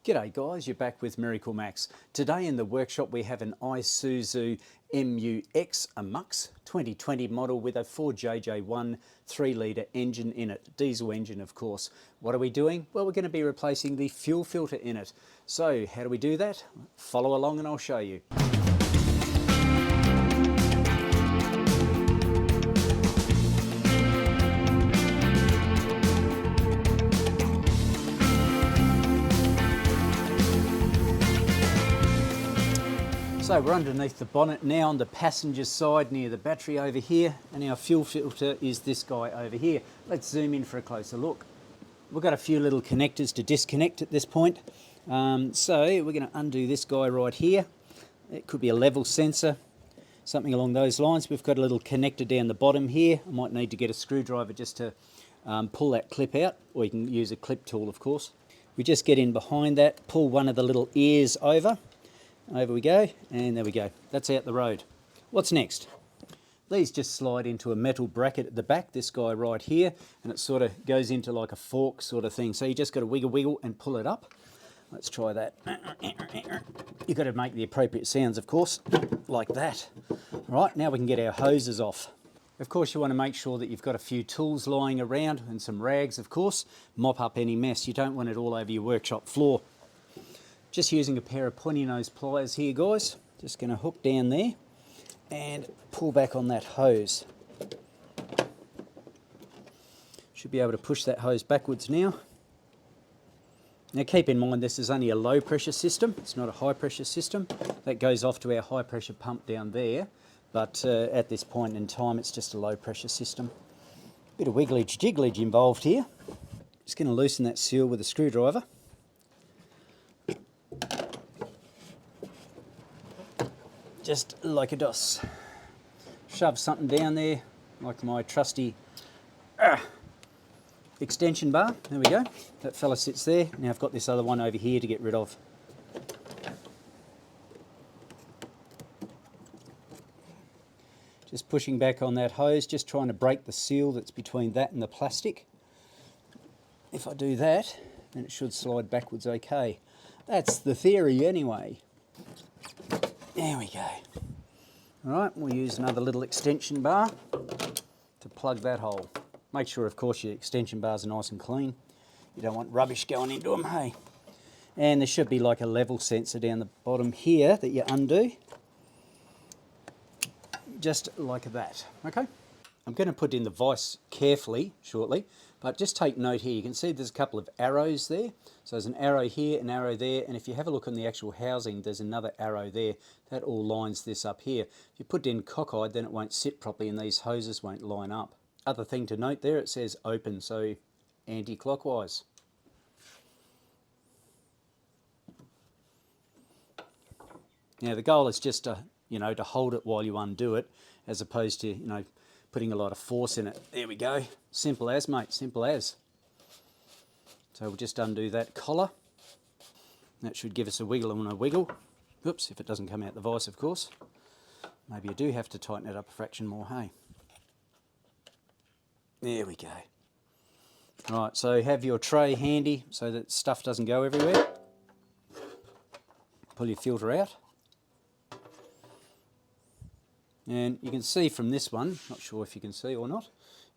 G'day guys, you're back with MiracleMAX. Today in the workshop we have an Isuzu MUX, a MUX 2020 model with a 4JJ1 3-litre engine in it, diesel engine of course. What are we doing? Well, we're going to be replacing the fuel filter in it. So how do we do that? Follow along and I'll show you. So we're underneath the bonnet now on the passenger side near the battery over here, and our fuel filter is this guy over here. Let's zoom in for a closer look. We've got a few little connectors to disconnect at this point. So we're going to undo this guy right here. It could be a level sensor, something along those lines. We've got a little connector down the bottom here. I might need to get a screwdriver just to pull that clip out, or you can use a clip tool of course. We just get in behind that, pull one of the little ears over. Over we go, and there we go. That's out the road. What's next? These just slide into a metal bracket at the back, this guy right here, and it sort of goes into like a fork sort of thing. So you just got to wiggle and pull it up. Let's try that. You've got to make the appropriate sounds, of course, like that. Right, now we can get our hoses off. Of course, you want to make sure that you've got a few tools lying around and some rags, of course. Mop up any mess. You don't want it all over your workshop floor. Just using a pair of pointy nose pliers here, guys. Just going to hook down there and pull back on that hose. Should be able to push that hose backwards now. Now keep in mind this is only a low pressure system, it's not a high pressure system. That goes off to our high pressure pump down there, but at this point in time it's just a low pressure system. Bit of wigglage jigglage involved here. Just going to loosen that seal with a screwdriver. Just like a DOS. Shove something down there, like my trusty extension bar. There we go. That fella sits there. Now I've got this other one over here to get rid of. Just pushing back on that hose, just trying to break the seal that's between that and the plastic. If I do that, then it should slide backwards okay. That's the theory anyway. There we go. Alright, we'll use another little extension bar to plug that hole. Make sure, of course, your extension bars are nice and clean. You don't want rubbish going into them, hey. And there should be like a level sensor down the bottom here that you undo. Just like that, okay? I'm going to put in the vise carefully shortly, but just take note here. You can see there's a couple of arrows there. So there's an arrow here, an arrow there, and if you have a look on the actual housing, there's another arrow there. That all lines this up here. If you put it in cockeyed, then it won't sit properly and these hoses won't line up. Other thing to note there, it says open, so anti-clockwise. Now the goal is just to, to hold it while you undo it, as opposed to, putting a lot of force in it. There we go. Simple as, mate, simple as. So we'll just undo that collar. That should give us a wiggle and a wiggle. Oops, if it doesn't come out the vise, of course. Maybe you do have to tighten it up a fraction more, hey? There we go. Right, so have your tray handy so that stuff doesn't go everywhere. Pull your filter out. And you can see from this one, not sure if you can see or not,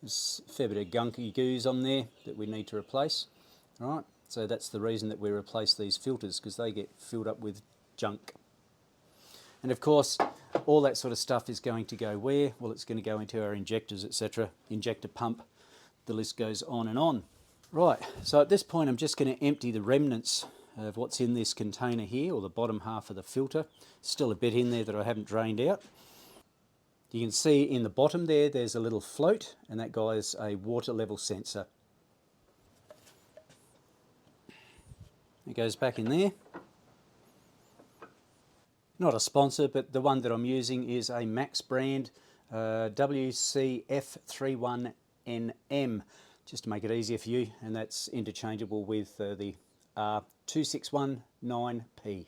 there's a fair bit of gunky goos on there that we need to replace. All right, so that's the reason that we replace these filters, because they get filled up with junk. And of course, all that sort of stuff is going to go where? Well, it's going to go into our injectors, etc. Injector pump, the list goes on and on. Right, so at this point I'm just going to empty the remnants of what's in this container here, or the bottom half of the filter. Still a bit in there that I haven't drained out. You can see in the bottom there, there's a little float, and that guy is a water level sensor. It goes back in there. Not a sponsor, but the one that I'm using is a Max brand WCF31NM, just to make it easier for you, and that's interchangeable with the R2619P.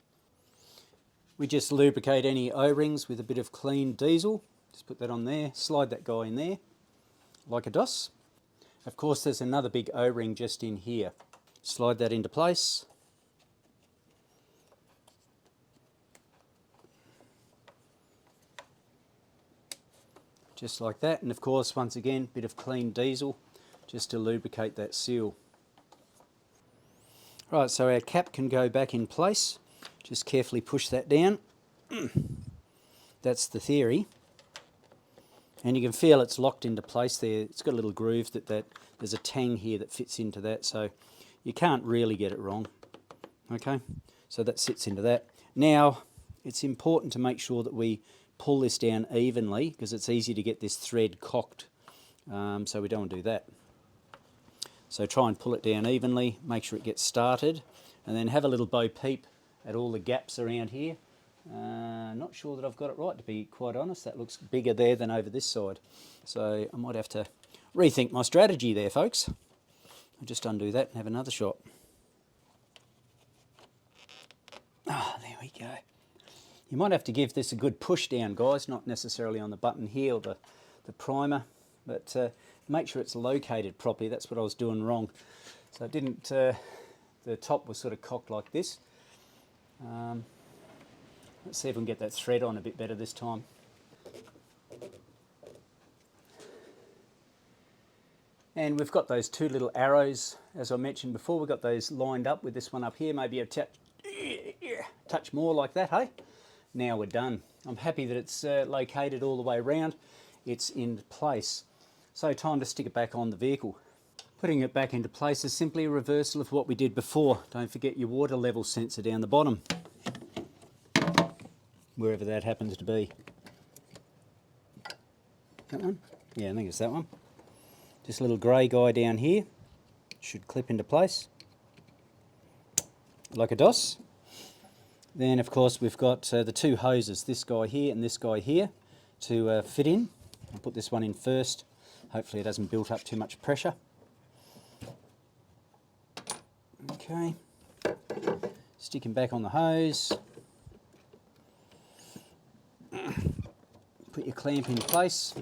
We just lubricate any O-rings with a bit of clean diesel. Just put that on there, slide that guy in there, like a DOS. Of course, there's another big O-ring just in here. Slide that into place. just like that. And of course, once again, a bit of clean diesel just to lubricate that seal. Right, so our cap can go back in place. Just carefully push that down. That's the theory. And you can feel it's locked into place there. It's got a little groove that there's a tang here that fits into that, so you can't really get it wrong. Okay, so that sits into that. Now, it's important to make sure that we pull this down evenly, because it's easy to get this thread cocked, so we don't want to do that. So try and pull it down evenly, make sure it gets started, and then have a little bo peep at all the gaps around here. Not sure that I've got it right, to be quite honest. That looks bigger there than over this side. So I might have to rethink my strategy there, folks. I'll just undo that and have another shot. Ah, there we go. You might have to give this a good push down, guys, not necessarily on the button here or the primer, but make sure it's located properly. That's what I was doing wrong. So I didn't, the top was sort of cocked like this. Let's see if we can get that thread on a bit better this time. And we've got those two little arrows, as I mentioned before. We've got those lined up with this one up here. Maybe a touch more like that, hey? Now we're done. I'm happy that it's located all the way around. It's in place. So time to stick it back on the vehicle. Putting it back into place is simply a reversal of what we did before. Don't forget your water level sensor down the bottom, wherever that happens to be. That one? Yeah, I think it's that one. Just a little grey guy down here. Should clip into place like a DOS. Then of course we've got the two hoses, this guy here and this guy here, to fit in. I'll put this one in first. Hopefully it hasn't built up too much pressure. Okay. Stick him back on the hose. Put your clamp in place.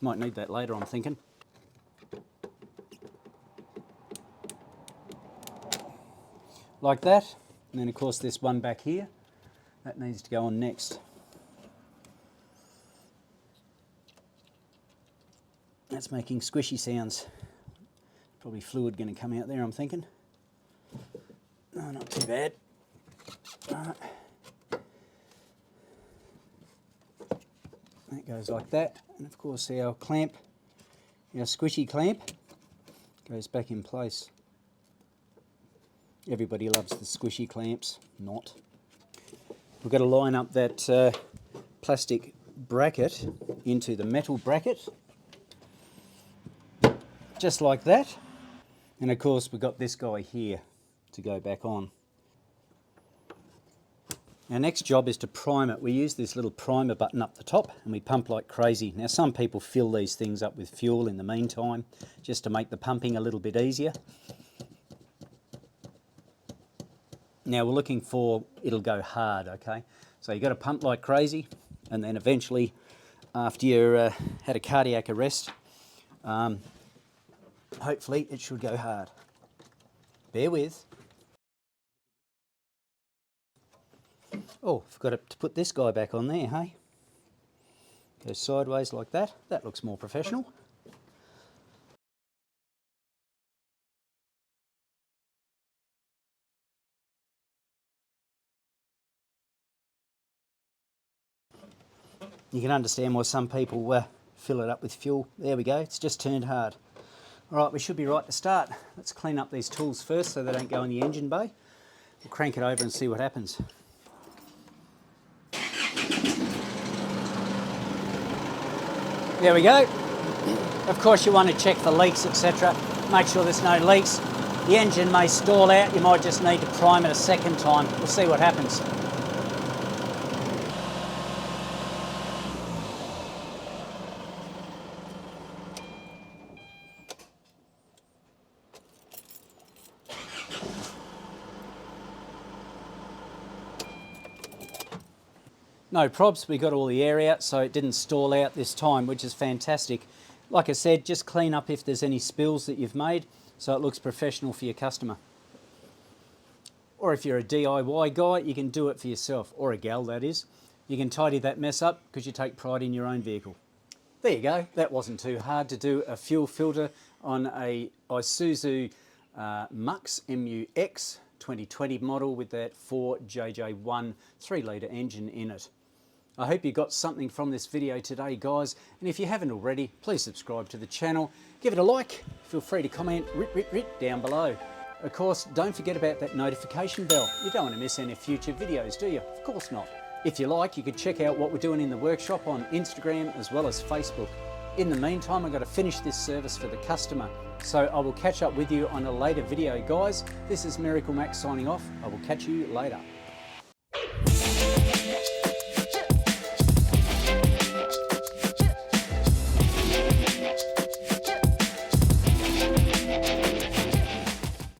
Might need that later, I'm thinking. Like that. And then of course this one back here, that needs to go on next. That's making squishy sounds. Probably fluid going to come out there, I'm thinking. No, not too bad. Alright. That goes like that. And of course our clamp, our squishy clamp, goes back in place. Everybody loves the squishy clamps, not. We've got to line up that plastic bracket into the metal bracket, just like that. And of course we've got this guy here to go back on. Our next job is to prime it. We use this little primer button up the top and we pump like crazy. Now some people fill these things up with fuel in the meantime, just to make the pumping a little bit easier. Now we're looking for, it'll go hard, okay? So you've got to pump like crazy, and then eventually, after you've had a cardiac arrest, hopefully it should go hard. Bear with. Oh, forgot to put this guy back on there, hey? Goes sideways like that. That looks more professional. You can understand why some people fill it up with fuel. There we go, it's just turned hard. All right, we should be right to start. Let's clean up these tools first so they don't go in the engine bay. We'll crank it over and see what happens. There we go. Of course you want to check for leaks, etc. Make sure there's no leaks. The engine may stall out, you might just need to prime it a second time. We'll see what happens. No probs, we got all the air out so it didn't stall out this time, which is fantastic. Like I said, just clean up if there's any spills that you've made so it looks professional for your customer. Or if you're a DIY guy, you can do it for yourself, or a gal that is. You can tidy that mess up because you take pride in your own vehicle. there you go. That wasn't too hard to do a fuel filter on a Isuzu MUX, MUX 2020 model with that 4JJ1 3-litre engine in it. I hope you got something from this video today, guys, and if you haven't already, please subscribe to the channel, give it a like, feel free to comment down below. Of course, don't forget about that notification bell. You don't want to miss any future videos, do you? Of course not. If you like, you could check out what we're doing in the workshop on Instagram as well as Facebook. In the meantime, I've got to finish this service for the customer, so I will catch up with you on a later video, guys. This is MiracleMAX signing off. I will catch you later.